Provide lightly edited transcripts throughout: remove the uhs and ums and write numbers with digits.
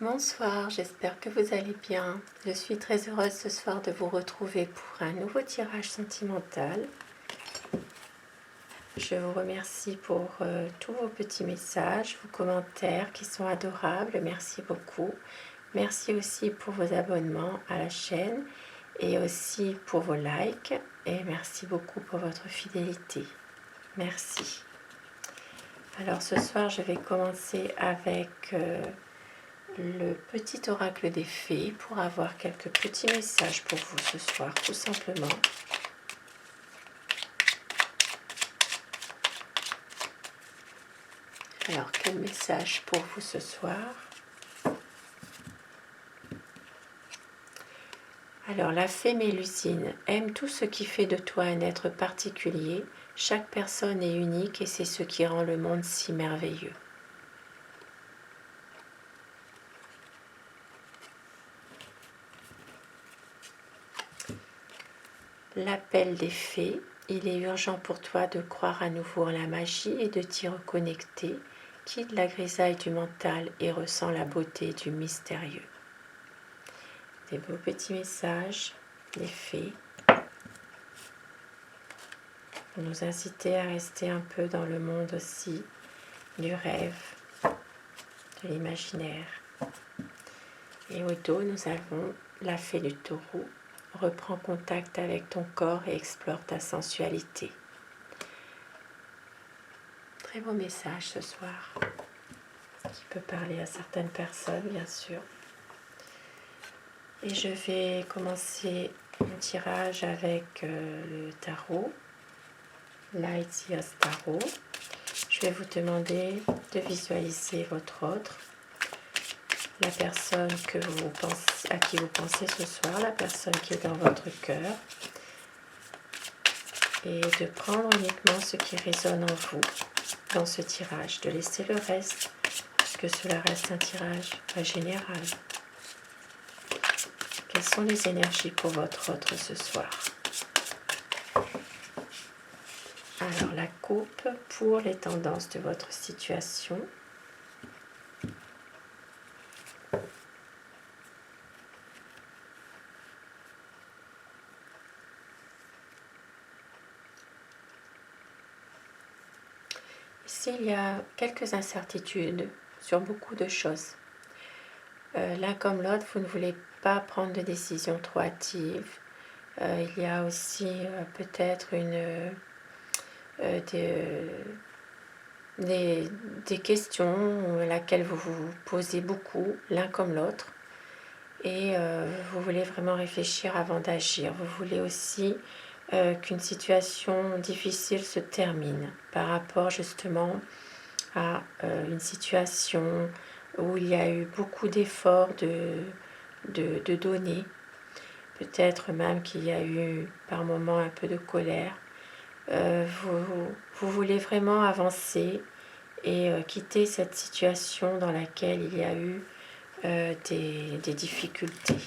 Bonsoir, j'espère que vous allez bien. Je suis très heureuse ce soir de vous retrouver pour un nouveau tirage sentimental. Je vous remercie pour tous vos petits messages, vos commentaires qui sont adorables. Merci beaucoup. Merci aussi pour vos abonnements à la chaîne et aussi pour vos likes. Et merci beaucoup pour votre fidélité. Merci. Alors ce soir, je vais commencer avec le petit oracle des fées pour avoir quelques petits messages pour vous ce soir, tout simplement. Alors, quel message pour vous ce soir? Alors, la fée Mélusine aime tout ce qui fait de toi un être particulier. Chaque personne est unique et c'est ce qui rend le monde si merveilleux. L'appel des fées. Il est urgent pour toi de croire à nouveau en la magie et de t'y reconnecter. Quitte la grisaille du mental et ressens la beauté du mystérieux. Des beaux petits messages, des fées, pour nous inciter à rester un peu dans le monde aussi du rêve, de l'imaginaire. Et au dos, nous avons la fée du taureau. Reprends contact avec ton corps et explore ta sensualité. Très beau message ce soir, qui peut parler à certaines personnes, bien sûr. Et je vais commencer mon tirage avec le tarot, Light Years Tarot. Je vais vous demander de visualiser votre autre, la personne à qui vous pensez ce soir, la personne qui est dans votre cœur, et de prendre uniquement ce qui résonne en vous dans ce tirage, de laisser le reste, puisque cela reste un tirage général. Quelles sont les énergies pour votre autre ce soir? Alors, la coupe pour les tendances de votre situation. Ici, il y a quelques incertitudes sur beaucoup de choses. L'un comme l'autre, vous ne voulez pas prendre de décision trop hâtive. Il y a aussi peut-être des questions à laquelle vous vous posez beaucoup, l'un comme l'autre. Et vous voulez vraiment réfléchir avant d'agir. Vous voulez aussi qu'une situation difficile se termine par rapport justement à une situation où il y a eu beaucoup d'efforts de donner. Peut-être même qu'il y a eu par moments un peu de colère. Vous voulez vraiment avancer et quitter cette situation dans laquelle il y a eu des difficultés.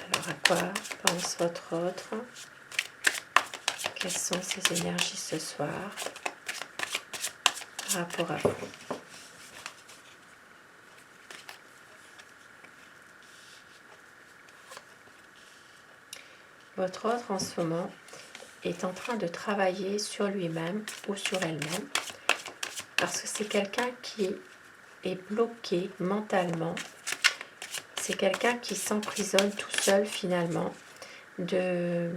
Alors à quoi pense votre autre? Quelles sont ces énergies ce soir par rapport à vous? Votre autre en ce moment est en train de travailler sur lui-même ou sur elle-même parce que c'est quelqu'un qui est bloqué mentalement. C'est quelqu'un qui s'emprisonne tout seul finalement de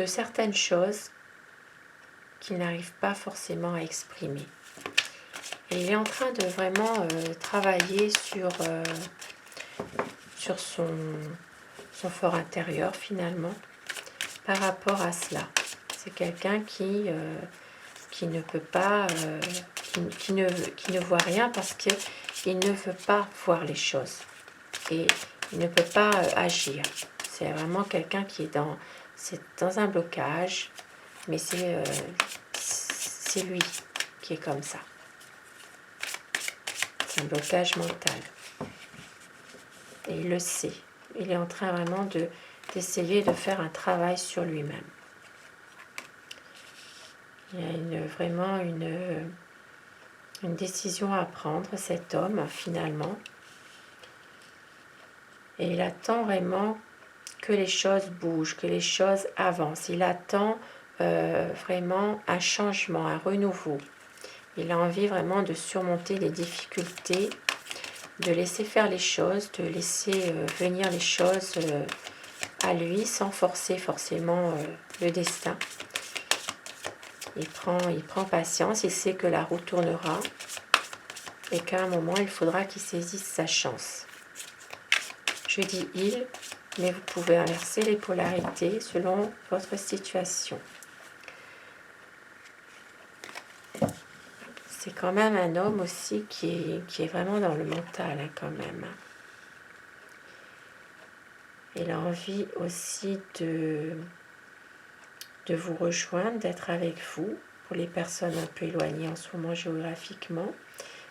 certaines choses qu'il n'arrive pas forcément à exprimer. Et il est en train de vraiment travailler sur son fort intérieur finalement par rapport à cela. C'est quelqu'un qui ne peut pas, qui ne voit rien parce qu'il ne veut pas voir les choses et il ne peut pas agir. C'est vraiment quelqu'un qui est dans un blocage, mais c'est lui qui est comme ça. C'est un blocage mental. Et il le sait. Il est en train vraiment d'essayer de faire un travail sur lui-même. Il y a vraiment une décision à prendre, cet homme, finalement. Et il attend vraiment que les choses bougent, que les choses avancent. Il attend vraiment un changement, un renouveau. Il a envie vraiment de surmonter les difficultés, de laisser faire les choses, de laisser venir les choses à lui sans forcer forcément le destin. Il prend patience, il sait que la roue tournera et qu'à un moment, il faudra qu'il saisisse sa chance. Je dis il, mais vous pouvez inverser les polarités selon votre situation. C'est quand même un homme aussi qui est vraiment dans le mental, hein, quand même. Il a envie aussi de vous rejoindre, d'être avec vous, pour les personnes un peu éloignées en ce moment géographiquement,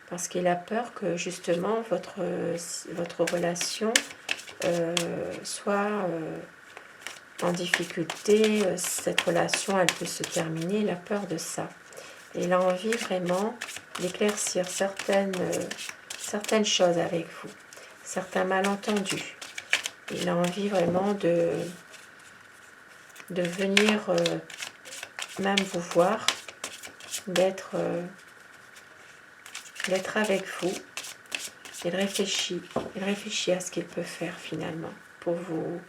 parce qu'il a peur que justement votre relation soit en difficulté, cette relation elle peut se terminer, il a peur de ça. Et il a envie vraiment d'éclaircir certaines choses avec vous, certains malentendus. Il a envie vraiment de venir même vous voir, d'être avec vous. Il réfléchit à ce qu'il peut faire finalement pour vous,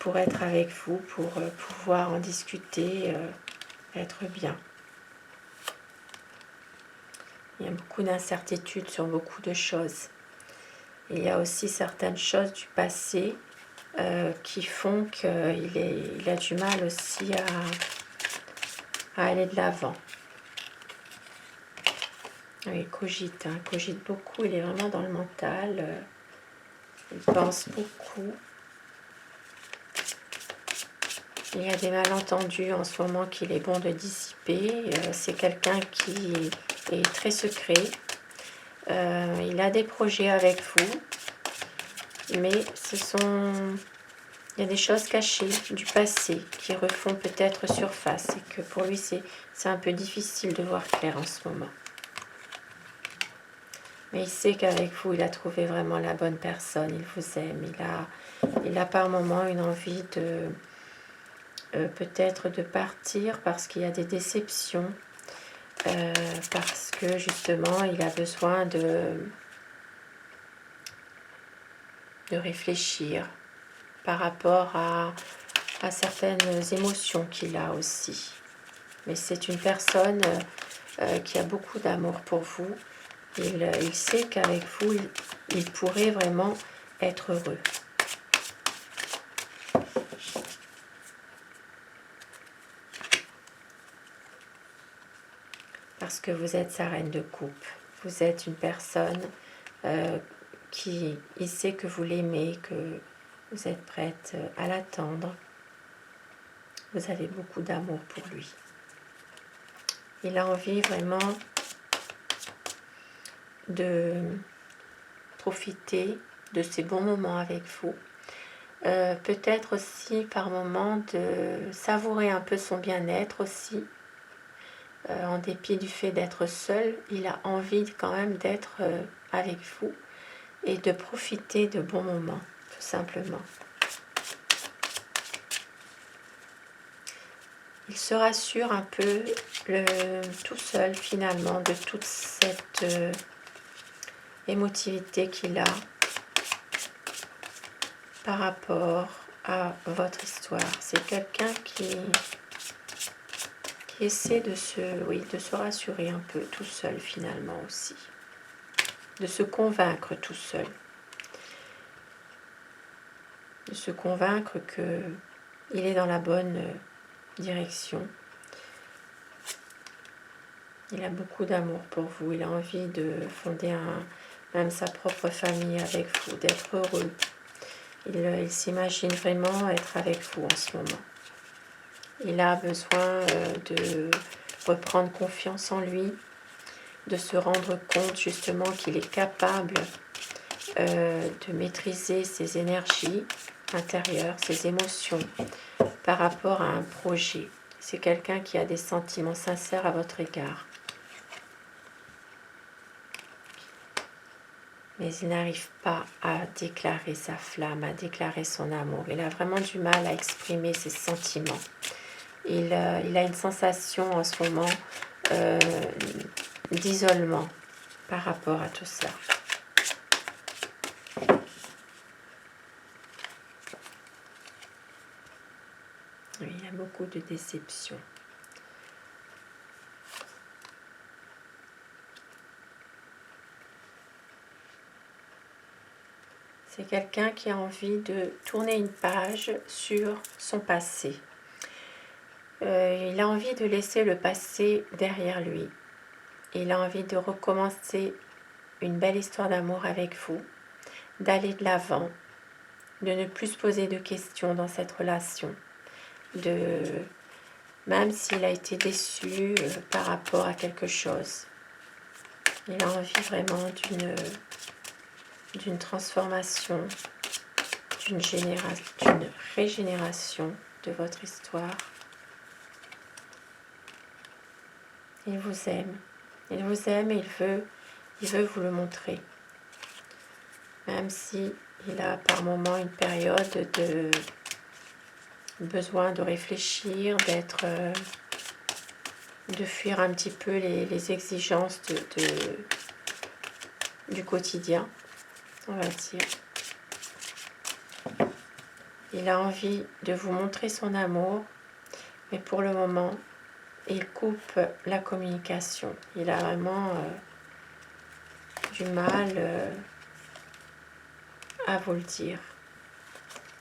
pour être avec vous, pour pouvoir en discuter, être bien. Il y a beaucoup d'incertitudes sur beaucoup de choses. Il y a aussi certaines choses du passé qui font qu'il a du mal aussi à aller de l'avant. Il cogite, hein, il cogite beaucoup, il est vraiment dans le mental, il pense beaucoup. Il y a des malentendus en ce moment qu'il est bon de dissiper. C'est quelqu'un qui est très secret. Il a des projets avec vous, mais il y a des choses cachées du passé qui refont peut-être surface et que pour lui c'est un peu difficile de voir clair en ce moment. Mais il sait qu'avec vous, il a trouvé vraiment la bonne personne, il vous aime, il a par moments une envie de peut-être de partir parce qu'il y a des déceptions, parce que justement il a besoin de réfléchir par rapport à certaines émotions qu'il a aussi. Mais c'est une personne qui a beaucoup d'amour pour vous. Il sait qu'avec vous, il pourrait vraiment être heureux. Parce que vous êtes sa reine de coupe. Vous êtes une personne il sait que vous l'aimez, que vous êtes prête à l'attendre. Vous avez beaucoup d'amour pour lui. Il a envie vraiment de profiter de ces bons moments avec vous. Peut-être aussi par moments de savourer un peu son bien-être aussi. En dépit du fait d'être seul, il a envie quand même d'être avec vous et de profiter de bons moments, tout simplement. Il se rassure un peu tout seul finalement de toute cette émotivité qu'il a par rapport à votre histoire. C'est quelqu'un qui essaie de se rassurer un peu tout seul finalement aussi. De se convaincre tout seul. De se convaincre qu'il est dans la bonne direction. Il a beaucoup d'amour pour vous. Il a envie de fonder même sa propre famille avec vous, d'être heureux. Il s'imagine vraiment être avec vous en ce moment. Il a besoin de reprendre confiance en lui, de se rendre compte justement qu'il est capable de maîtriser ses énergies intérieures, ses émotions par rapport à un projet. c'est quelqu'un qui a des sentiments sincères à votre égard. Mais il n'arrive pas à déclarer sa flamme, à déclarer son amour. Il a vraiment du mal à exprimer ses sentiments. Il a une sensation en ce moment d'isolement par rapport à tout ça. Oui, il y a beaucoup de déception. C'est quelqu'un qui a envie de tourner une page sur son passé. Il a envie de laisser le passé derrière lui. Il a envie de recommencer une belle histoire d'amour avec vous, d'aller de l'avant, de ne plus se poser de questions dans cette relation, même s'il a été déçu par rapport à quelque chose. Il a envie vraiment d'une transformation, d'une régénération de votre histoire. Il vous aime. Il vous aime et il veut vous le montrer. Même si il a par moments une période de besoin de réfléchir, de fuir un petit peu les exigences du quotidien, on va dire. Il a envie de vous montrer son amour, mais pour le moment, il coupe la communication. Il a vraiment du mal à vous le dire.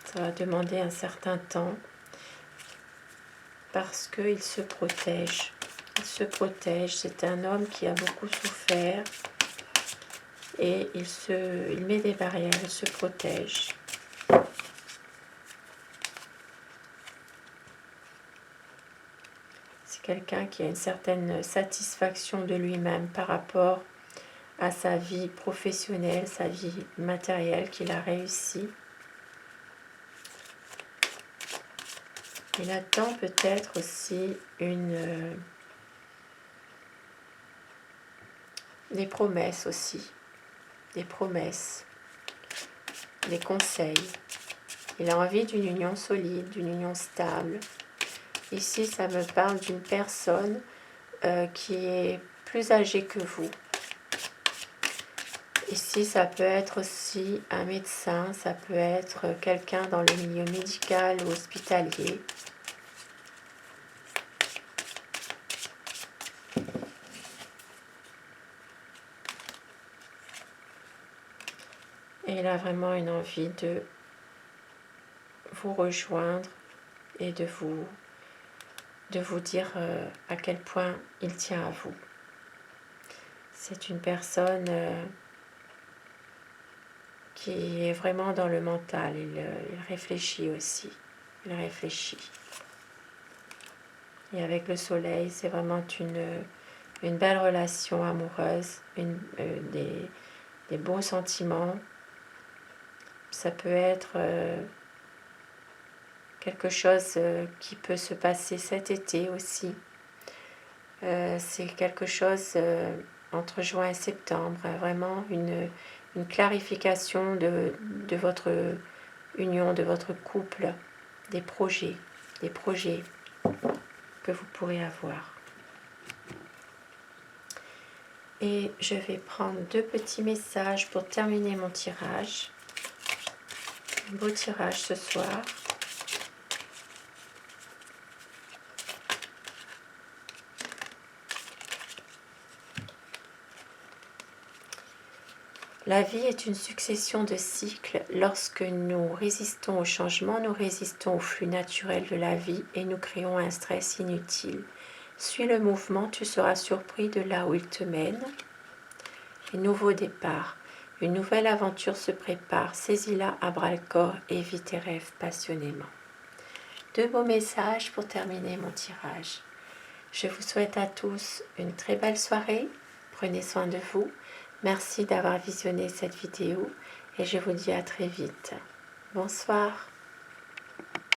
Ça va demander un certain temps parce qu'il se protège. Il se protège. C'est un homme qui a beaucoup souffert et il met des barrières, il se protège. C'est quelqu'un qui a une certaine satisfaction de lui-même par rapport à sa vie professionnelle, sa vie matérielle qu'il a réussi. Il attend peut-être aussi des promesses aussi, des promesses, des conseils. Il a envie d'une union solide, d'une union stable. Ici, ça me parle d'une personne qui est plus âgée que vous. Ici, ça peut être aussi un médecin, ça peut être quelqu'un dans le milieu médical ou hospitalier. Et il a vraiment une envie de vous rejoindre et de vous dire à quel point il tient à vous. C'est une personne qui est vraiment dans le mental. Il réfléchit aussi. Il réfléchit. Et avec le soleil, c'est vraiment une belle relation amoureuse, des beaux sentiments. Ça peut être quelque chose qui peut se passer cet été aussi. C'est quelque chose entre juin et septembre, vraiment une clarification de votre union, de votre couple, des projets que vous pourrez avoir. Et je vais prendre 2 petits messages pour terminer mon tirage. Un beau tirage ce soir. La vie est une succession de cycles. Lorsque nous résistons au changement, nous résistons au flux naturel de la vie et nous créons un stress inutile. Suis le mouvement, tu seras surpris de là où il te mène. Un nouveau départ. Une nouvelle aventure se prépare. Saisis-la à bras-le-corps et vis tes rêves passionnément. 2 beaux messages pour terminer mon tirage. Je vous souhaite à tous une très belle soirée. Prenez soin de vous. Merci d'avoir visionné cette vidéo et je vous dis à très vite. Bonsoir.